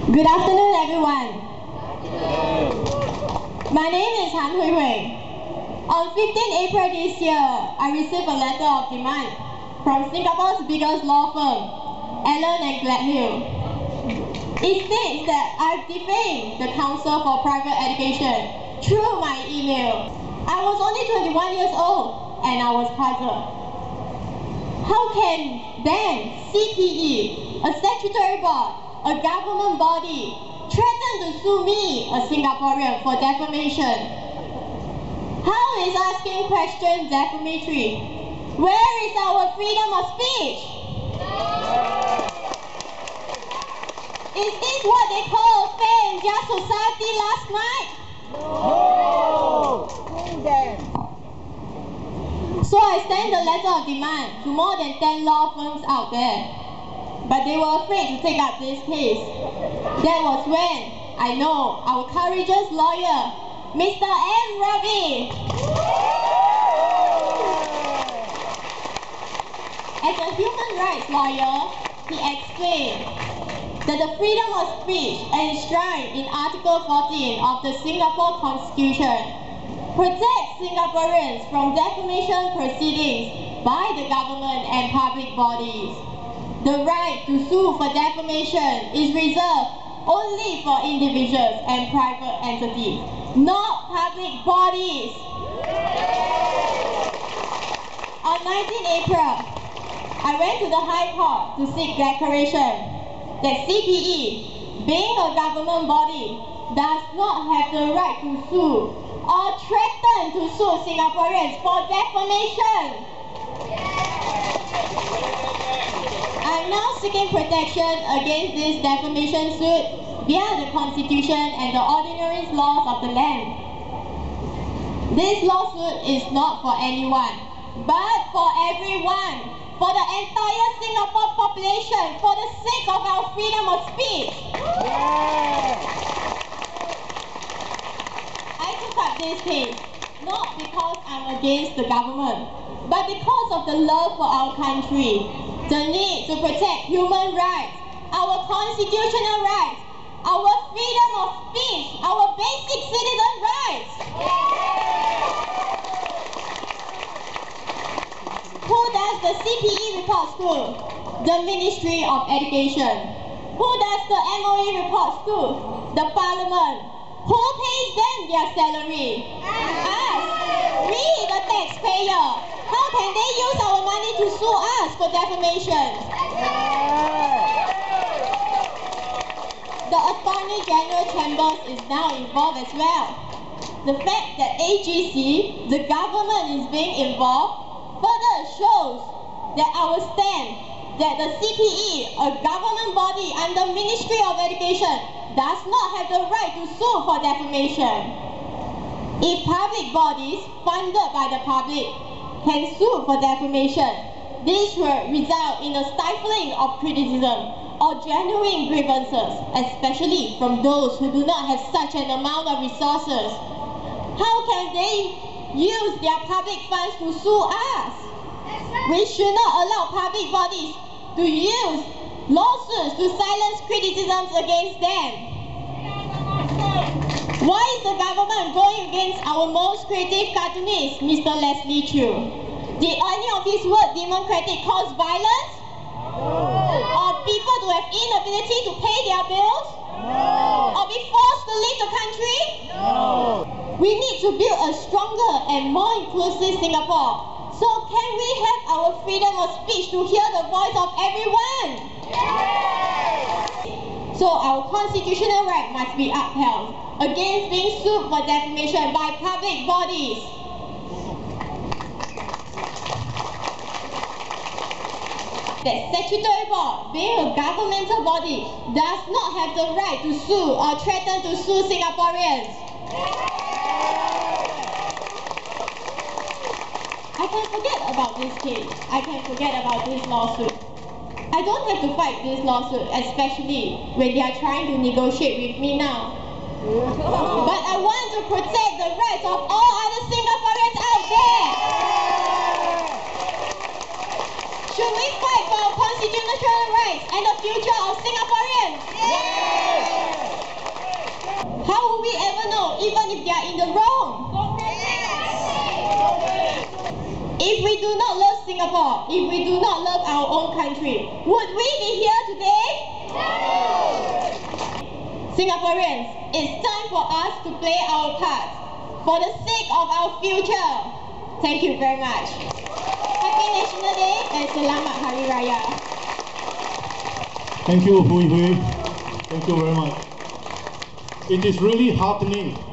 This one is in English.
Good afternoon, everyone. My name is Han Hui Hui. On 15 April this year, I received a letter of demand from Singapore's biggest law firm, Allen and Gledhill. It states that I've defamed the Council for Private Education through my email. I was only 21 years old and I was puzzled. How can then CPE, a statutory board, a government body, threaten to sue me, a Singaporean, for defamation? How is asking questions defamatory? Where is our freedom of speech? Is this what they call fair and just society last night? No! So I sent a letter of demand to more than 10 law firms out there. But they were afraid to take up this case. That was when I know our courageous lawyer, Mr. M. Ravi. As a human rights lawyer, he explained that the freedom of speech enshrined in Article 14 of the Singapore Constitution protects Singaporeans from defamation proceedings by the government and public bodies. The right to sue for defamation is reserved only for individuals and private entities, not public bodies. On 19 April, I went to the High Court to seek declaration that CPE, being a government body, does not have the right to sue or threaten to sue Singaporeans for defamation. I am now seeking protection against this defamation suit via the Constitution and the ordinary laws of the land. This lawsuit is not for anyone, but for everyone, for the entire Singapore population, for the sake of our freedom of speech. I took up this case not because I'm against the government, but because of the love for our country, the need to protect human rights, our constitutional rights, our freedom of speech, our basic citizen rights. Who does the CPE reports to? The Ministry of Education. Who does the MOE reports to? The Parliament. Who pays them their salary? Us. We, the taxpayer. How can they use our money to sue us for defamation? The Attorney General Chambers is now involved as well. The fact that AGC, the government, is being involved further shows that our stand that the CPE, a government body under Ministry of Education, does not have the right to sue for defamation. If public bodies funded by the public can sue for defamation, this will result in a stifling of criticism or genuine grievances, especially from those who do not have such an amount of resources. How can they use their public funds to sue us? We should not allow public bodies to use lawsuits to silence criticisms against them. Why is the government going against our most creative cartoonist, Mr. Leslie Chew? Did any of his words democratic cause violence? Or people to have inability to pay their bills? Or be forced to leave the country? We need to build a stronger and more inclusive Singapore. So can we have our freedom of speech to hear the voice of everyone? So our constitutional right must be upheld against being sued for defamation by public bodies. That statutory board, being a governmental body, does not have the right to sue or threaten to sue Singaporeans. I can forget about this case. I can forget about this lawsuit. I don't have to fight this lawsuit, especially when they are trying to negotiate with me now. But I want to protect the rights of all other Singaporeans out there. Should we fight for our constitutional rights and the future of Singaporeans? even if they are in the wrong. If we do not love Singapore, if we do not love our own country, would we be here today? Singaporeans, it's time for us to play our part for the sake of our future. Thank you very much. Happy National Day and Selamat Hari Raya. Thank you, Hui Hui. Thank you very much. It is really heartening